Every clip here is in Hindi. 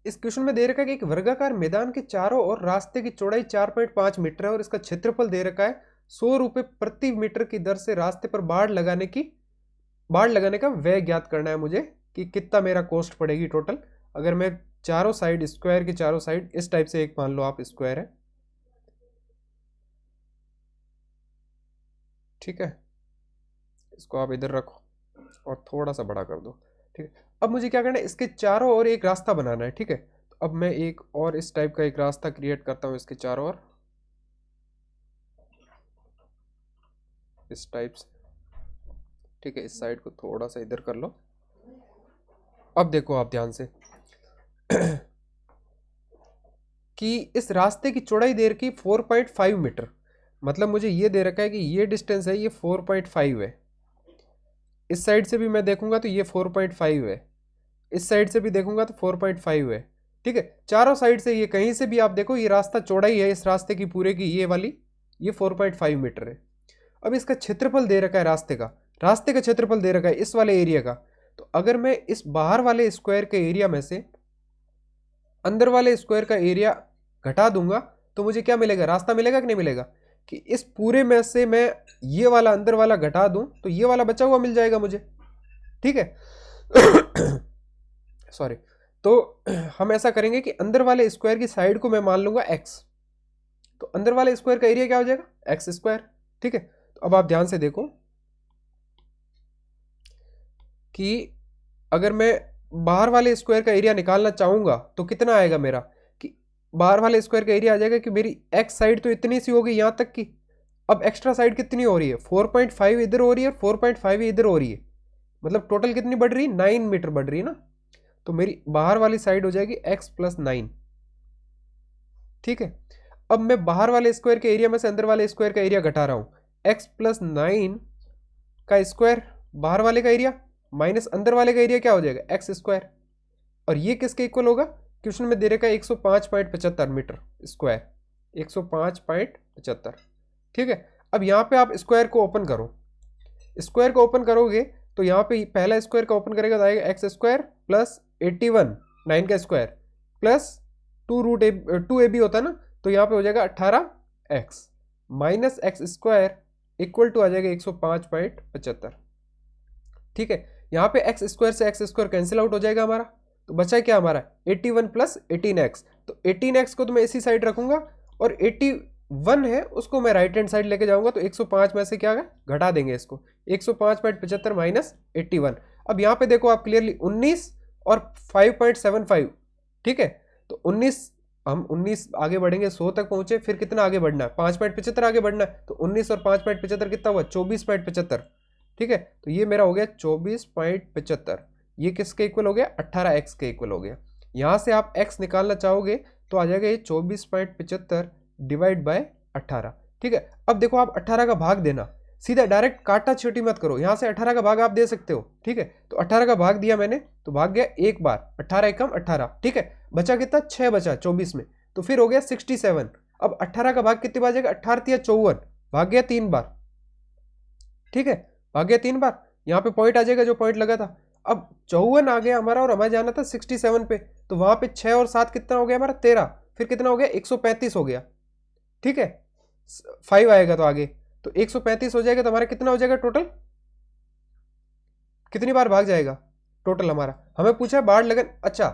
इस क्वेश्चन में दे रखा है कि एक वर्गाकार मैदान के चारों ओर रास्ते की चौड़ाई 4.5 मीटर है और इसका क्षेत्रफल दे रखा है 100 रुपए प्रति मीटर की दर से रास्ते पर बाड़ लगाने का व्यय ज्ञात करना है मुझे कि कितना मेरा कॉस्ट पड़ेगी टोटल। अगर मैं चारों साइड स्क्वायर के चारों साइड इस टाइप से, एक मान लो आप स्क्वायर है, ठीक है, इसको आप इधर रखो और थोड़ा सा बड़ा कर दो, ठीक है। अब मुझे क्या करना है, इसके चारों ओर एक रास्ता बनाना है, ठीक है। तो अब मैं एक और इस टाइप का एक रास्ता क्रिएट करता हूं इसके चारों ओर, इस टाइप से, ठीक है। इस साइड को थोड़ा सा इधर कर लो। अब देखो आप ध्यान से कि इस रास्ते की चौड़ाई दे रखी 4.5 मीटर, मतलब मुझे ये दे रखा है कि ये डिस्टेंस है ये 4.5 है। इस साइड से भी मैं देखूंगा तो ये 4.5 है, इस साइड से भी देखूंगा तो 4.5 है, ठीक है। चारों साइड से ये कहीं से भी आप देखो ये रास्ता चौड़ाई है इस रास्ते की पूरे की, ये वाली ये 4.5 मीटर है। अब इसका क्षेत्रफल दे रखा है रास्ते का क्षेत्रफल दे रखा है इस वाले एरिया का। तो अगर मैं इस बाहर वाले स्क्वायर के एरिया में से अंदर वाले स्क्वायर का एरिया घटा दूंगा तो मुझे क्या मिलेगा, रास्ता मिलेगा कि नहीं मिलेगा, कि इस पूरे में से मैं ये वाला अंदर वाला घटा दूं तो ये वाला बचा हुआ मिल जाएगा मुझे, ठीक है। सॉरी, तो हम ऐसा करेंगे कि अंदर वाले स्क्वायर की साइड को मैं मान लूंगा x, तो अंदर वाले स्क्वायर का एरिया क्या हो जाएगा एक्स स्क्वायर, ठीक है। तो अब आप ध्यान से देखो कि अगर मैं बाहर वाले स्क्वायर का एरिया निकालना चाहूंगा तो कितना आएगा मेरा, कि बाहर वाले स्क्वायर का एरिया आ जाएगा कि मेरी एक्स साइड तो इतनी सी होगी यहां तक की, अब एक्स्ट्रा साइड कितनी हो रही है 4.5 इधर हो रही है, 4.5 इधर हो रही है, मतलब टोटल कितनी बढ़ रही है 9 मीटर बढ़ रही है ना। तो मेरी बाहर वाली साइड हो जाएगी x + 9, ठीक है। अब मैं बाहर वाले स्क्वायर के एरिया में से अंदर वाले स्क्वायर का एरिया घटा रहा हूं, x + 9 का स्क्वायर बाहर वाले का एरिया माइनस अंदर वाले का एरिया क्या हो जाएगा एक्स स्क्वायर, और ये किसके इक्वल होगा, क्वेश्चन में दे रखा है 105.75 मीटर स्क्वायर, 105.75, ठीक है। अब यहाँ पे आप स्क्वायर को ओपन करो, स्क्वायर को ओपन करोगे तो यहाँ पे पहला स्क्वायर का ओपन करेगा तो आएगा एक्स स्क्वायर प्लस 81 9 का स्क्वायर प्लस 2√2ab होता है ना, तो यहाँ पे हो जाएगा 18x minus X square equal to आ जाएगा 105.75, ठीक है। यहाँ पे एक्स स्क्वायर से एक्स स्क्वायर कैंसिल आउट हो जाएगा हमारा, तो बचा क्या हमारा 81 + 18x, तो 18x को तो मैं इसी साइड रखूंगा और 81 है उसको मैं राइट हैंड साइड लेके जाऊंगा, तो 105 में से क्या घटा देंगे इसको, 105.75 माइनस 81। अब यहाँ पे देखो आप क्लियरली 19 और 5.75, ठीक है। तो 19 हम 19 आगे बढ़ेंगे 100 तक पहुंचे, फिर कितना आगे बढ़ना है 5.75 आगे बढ़ना है, तो 19 और 5.75 कितना हुआ 24.75, ठीक है। तो ये मेरा हो गया 24.75, ये किसके इक्वल हो गया 18x के इक्वल हो गया। यहां से आप x निकालना चाहोगे तो आ जाएगा ये 24.75 डिवाइड बाय 18, ठीक है। अब देखो आप 18 का भाग देना, सीधा डायरेक्ट काटा छोटी मत करो, यहां से 18 का भाग आप दे सकते हो, ठीक है। तो 18 का भाग दिया मैंने तो भाग गया एक बार, 18 एकम 18, ठीक है। बचा कितना 6 बचा 24 में, तो फिर हो गया 67। अब 18 का भाग कितनी बार जाएगा 18 × 54, भाग गया 3 बार, ठीक है, भाग गया 3 बार। यहाँ पे पॉइंट आ जाएगा जो पॉइंट लगा था। अब 54 आ गया हमारा और हमें जाना था 67 पे, तो वहां पे 6 और 7 कितना हो गया हमारा 13, फिर कितना हो गया 135 हो गया, ठीक है। 5 आएगा तो आगे तो 135 हो जाएगा, तो हमारा कितना हो जाएगा टोटल, कितनी बार भाग जाएगा टोटल हमारा, हमें पूछा है बाड़ लगन, अच्छा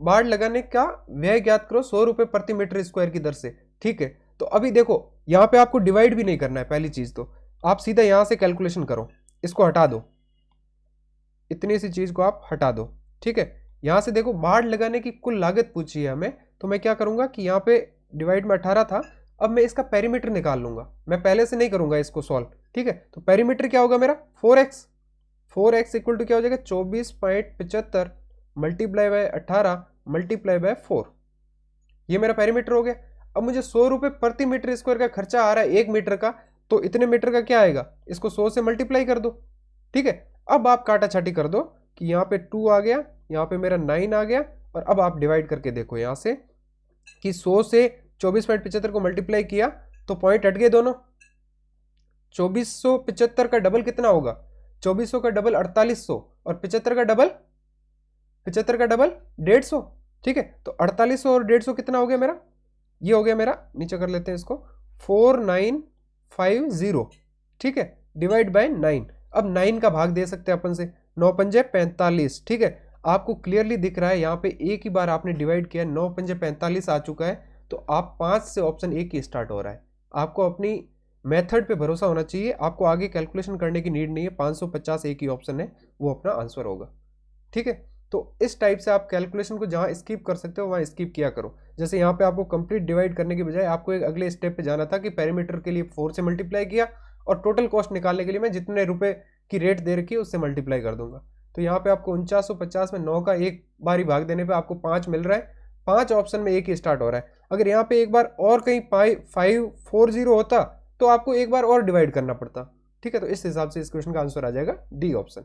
बाड़ लगाने का व्यय ज्ञात करो 100 रुपए प्रति मीटर स्क्वायर की दर से, ठीक है। तो अभी देखो यहाँ पे आपको डिवाइड भी नहीं करना है, पहली चीज तो आप सीधा यहां से कैलकुलेशन करो, इसको हटा दो, इतनी सी चीज को आप हटा दो, ठीक है। यहां से देखो बाड़ लगाने की कुल लागत पूछी है हमें, तो मैं क्या करूंगा कि यहाँ पे डिवाइड में 18 था, अब मैं इसका पेरीमीटर निकाल लूंगा, मैं पहले से नहीं करूंगा इसको सॉल्व, ठीक है। तो पेरीमीटर क्या होगा मेरा 4x इक्वल टू क्या हो जाएगा 24.75 मल्टीप्लाई बाय 18 मल्टीप्लाई बाय 4, ये मेरा पेरीमीटर हो गया। अब मुझे 100 रुपए प्रति मीटर स्क्वायर का खर्चा आ रहा है 1 मीटर का, तो इतने मीटर का क्या आएगा, इसको 100 से मल्टीप्लाई कर दो, ठीक है। अब आप काटा छाटी कर दो कि यहाँ पे 2 आ गया, यहाँ पे मेरा 9 आ गया, और अब आप डिवाइड करके देखो यहाँ से कि 100 से 24.75 को मल्टीप्लाई किया तो पॉइंट हट गए दोनों, 2475 का डबल कितना होगा 2400 का डबल 4800 और 75 का डबल 150, ठीक है, तो 4800 और 150 कितना हो गया मेरा, ये हो गया मेरा, नीचे कर लेते हैं इसको, 4950, ठीक है, डिवाइड बाय 9। अब 9 का भाग दे सकते हैं अपन से, 9 पंजे 45, ठीक है। आपको क्लियरली दिख रहा है यहाँ पे एक ही बार आपने डिवाइड किया, 9 पंजे 45 आ चुका है, तो आप 5 से ऑप्शन ए की स्टार्ट हो रहा है। आपको अपनी मेथड पे भरोसा होना चाहिए, आपको आगे कैलकुलेशन करने की नीड नहीं है। 550 एक ही ऑप्शन है, वो अपना आंसर होगा, ठीक है। तो इस टाइप से आप कैलकुलेशन को जहां स्किप कर सकते हो वहां स्किप किया करो। जैसे यहाँ पे आपको कंप्लीट डिवाइड करने की बजाय आपको एक अगले स्टेप पे जाना था कि पेरीमीटर के लिए 4 से मल्टीप्लाई किया और टोटल कॉस्ट निकालने के लिए मैं जितने रुपए की रेट दे रखी है उससे मल्टीप्लाई कर दूंगा। तो यहाँ पे आपको 4950 में 9 का एक बारी भाग देने पे आपको 5 मिल रहा है, 5 ऑप्शन में एक ही स्टार्ट हो रहा है। अगर यहाँ पे एक बार और कहीं 540 होता तो आपको एक बार और डिवाइड करना पड़ता, ठीक है। तो इस हिसाब से इस क्वेश्चन का आंसर आ जाएगा डी ऑप्शन।